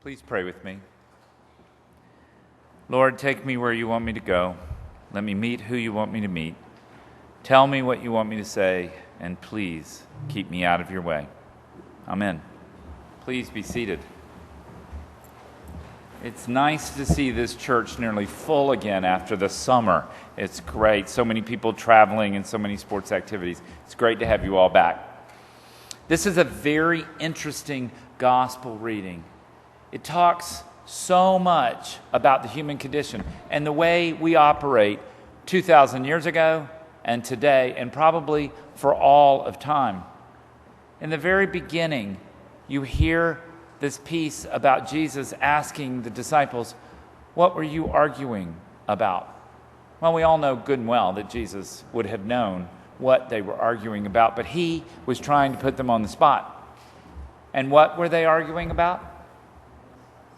Please pray with me. Lord, take me where you want me to go. Let me meet who you want me to meet. Tell me what you want me to say, and please keep me out of your way. Amen. Please be seated. It's nice to see this church nearly full again after the summer. It's great. So many people traveling and so many sports activities. It's great to have you all back. This is a very interesting gospel reading. It talks so much about the human condition and the way we operate 2,000 years ago and today and probably for all of time. In the very beginning, you hear this piece about Jesus asking the disciples, what were you arguing about? Well, we all know good and well that Jesus would have known what they were arguing about, but he was trying to put them on the spot. And what were they arguing about?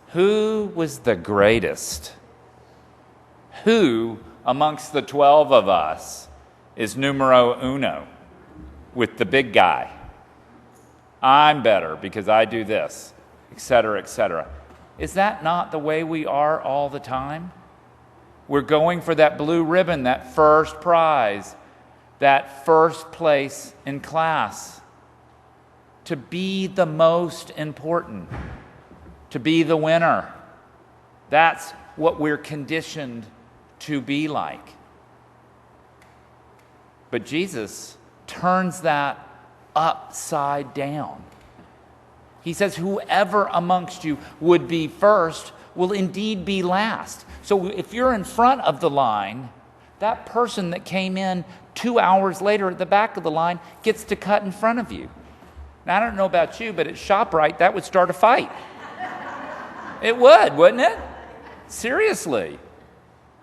Who was the greatest? Who amongst the 12 of us is numero uno with the big guy? I'm better because I do this, etc., etc. Is that not the way we are all the time? We're going for that blue ribbon, that first prize, that first place in class, to be the most important, to be the winner. That's what we're conditioned to be like. But Jesus turns that upside down. He says, whoever amongst you would be first will indeed be last. So if you're in front of the line, that person that came in 2 hours later at the back of the line gets to cut in front of you. Now, I don't know about you, but at ShopRite, that would start a fight. It would, wouldn't it? Seriously.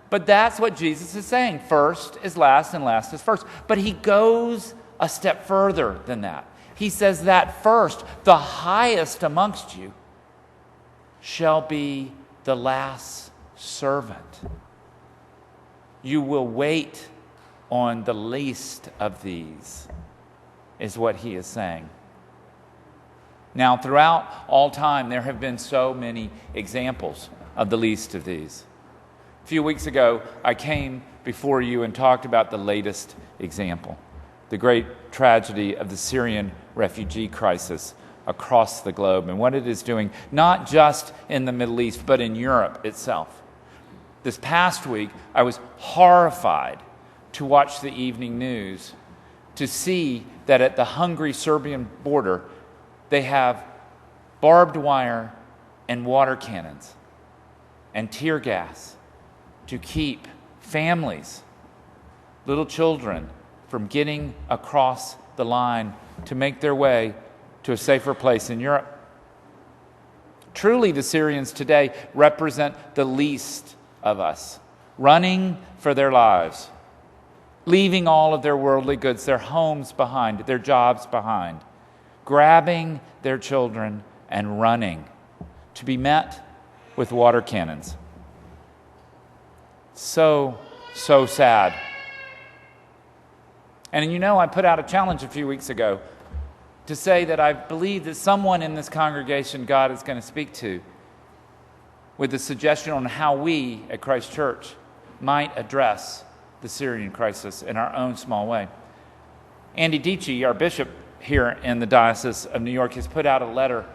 But that's what Jesus is saying. First is last and last is first. But he goes a step further than that. He says that first, the highest amongst you, shall be the last servant. You will wait on the least of these, is what he is saying. Now, throughout all time, there have been so many examples of the least of these. A few weeks ago, I came before you and talked about the latest example, the great tragedy of the Syrian refugee crisis across the globe and what it is doing, not just in the Middle East, but in Europe itself. This past week, I was horrified to watch the evening news, to see that at the Hungary Serbian border, they have barbed wire and water cannons and tear gas to keep families, little children, from getting across the line to make their way to a safer place in Europe. Truly, the Syrians today represent the least of us, running for their lives, leaving all of their worldly goods, their homes behind, their jobs behind, grabbing their children and running to be met with water cannons. So sad. And you know, I put out a challenge a few weeks ago to say that I believe that someone in this congregation God is going to speak to with a suggestion on how we at Christ Church might address the Syrian crisis in our own small way. Andy Dici, our bishop here in the Diocese of New York, has put out a letter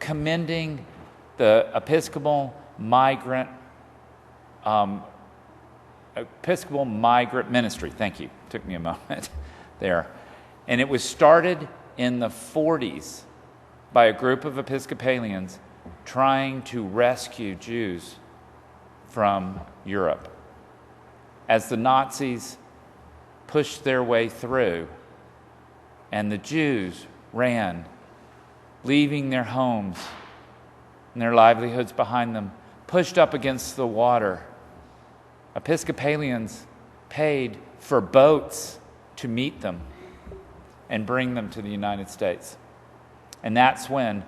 commending the Episcopal migrant ministry. Thank you. Took me a moment there. And it was started in the 40s by a group of Episcopalians trying to rescue Jews from Europe. As the Nazis pushed their way through, and the Jews ran, leaving their homes and their livelihoods behind them, pushed up against the water, Episcopalians paid for boats to meet them and bring them to the United States. And that's when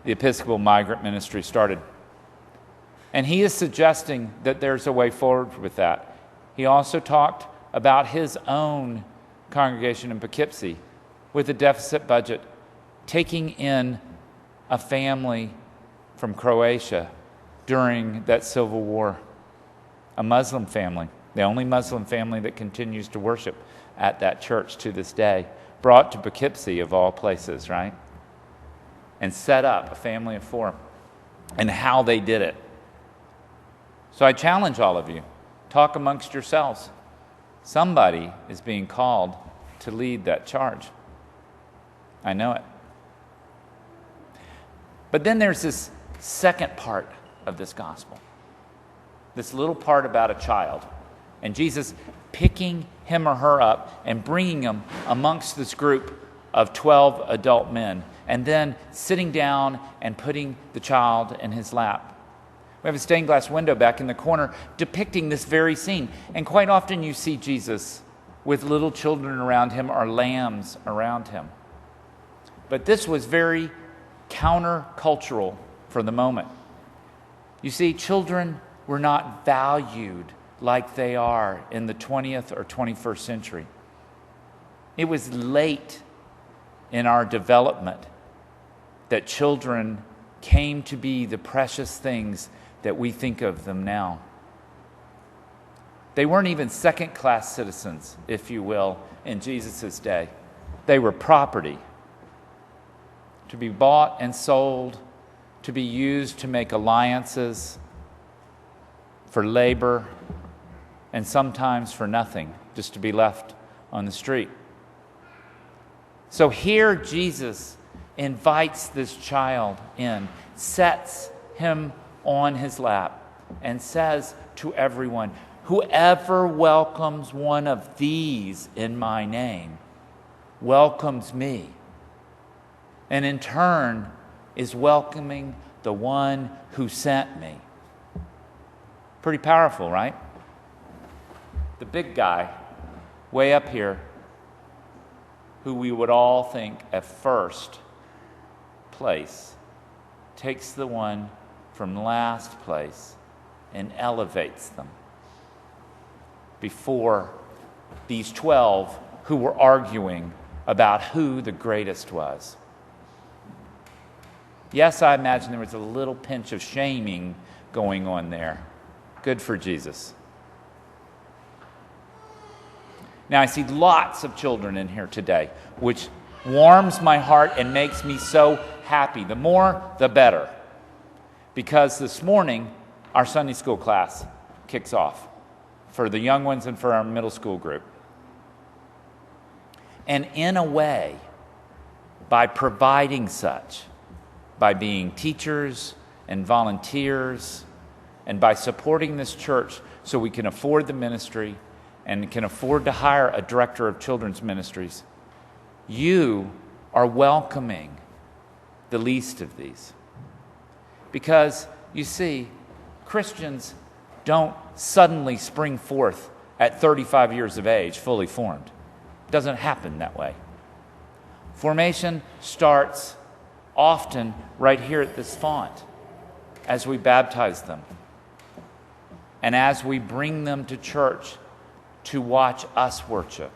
the Episcopal migrant ministry started. And he is suggesting that there's a way forward with that. He also talked about his own congregation in Poughkeepsie with a deficit budget, taking in a family from Croatia during that civil war. A Muslim family, the only Muslim family that continues to worship at that church to this day, brought to Poughkeepsie, of all places, right? And set up a family of 4, and how they did it. So I challenge all of you, talk amongst yourselves. Somebody is being called to lead that charge. I know it. But then there's this second part of this gospel. This little part about a child. And Jesus picking him or her up and bringing them amongst this group of 12 adult men. And then sitting down and putting the child in his lap. We have a stained glass window back in the corner depicting this very scene. And quite often you see Jesus with little children around him or lambs around him. But this was very countercultural for the moment. You see, children were not valued like they are in the 20th or 21st century. It was late in our development that children came to be the precious things that we think of them now. They weren't even second-class citizens, if you will, in Jesus' day. They were property, to be bought and sold, to be used to make alliances, for labor, and sometimes for nothing, just to be left on the street. So here Jesus invites this child in, sets him on his lap, and says to everyone, "Whoever welcomes one of these in my name welcomes me, and in turn is welcoming the one who sent me." Pretty powerful, right? The big guy, way up here, who we would all think at first place, takes the one from last place and elevates them before these 12 who were arguing about who the greatest was. Yes, I imagine there was a little pinch of shaming going on there. Good for Jesus. Now, I see lots of children in here today, which warms my heart and makes me so happy. The more, the better. Because this morning, our Sunday school class kicks off for the young ones and for our middle school group. And in a way, by providing such, by being teachers and volunteers, and by supporting this church so we can afford the ministry and can afford to hire a director of children's ministries, you are welcoming the least of these. Because, you see, Christians don't suddenly spring forth at 35 years of age, fully formed. It doesn't happen that way. Formation starts often right here at this font as we baptize them and as we bring them to church to watch us worship,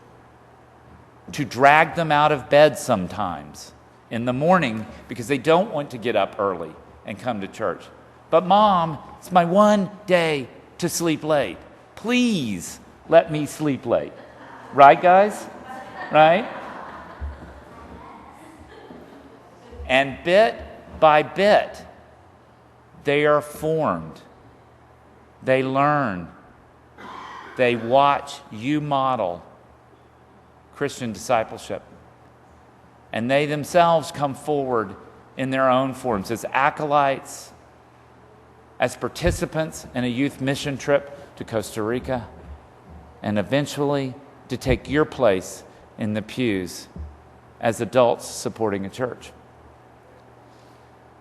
to drag them out of bed sometimes in the morning because they don't want to get up early and come to church. But Mom, it's my one day to sleep late. Please let me sleep late. Right, guys? Right? And bit by bit, they are formed. They learn. They watch you model Christian discipleship. And they themselves come forward in their own forms as acolytes, as participants in a youth mission trip to Costa Rica, and eventually to take your place in the pews as adults supporting a church.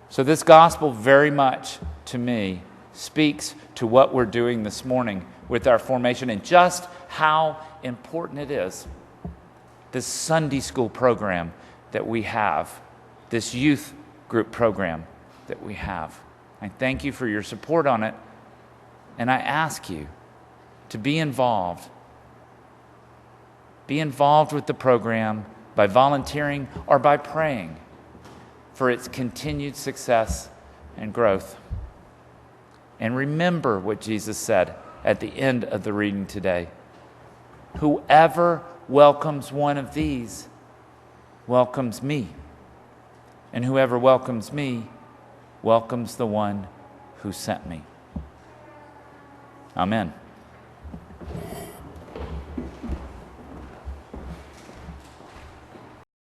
So this gospel very much, to me, speaks to what we're doing this morning with our formation and just how important it is, this Sunday school program that we have, this youth group program that we have. I thank you for your support on it, and I ask you to be involved. Be involved with the program by volunteering or by praying for its continued success and growth. And remember what Jesus said at the end of the reading today. Whoever welcomes one of these welcomes me. And whoever welcomes me welcomes the one who sent me. Amen.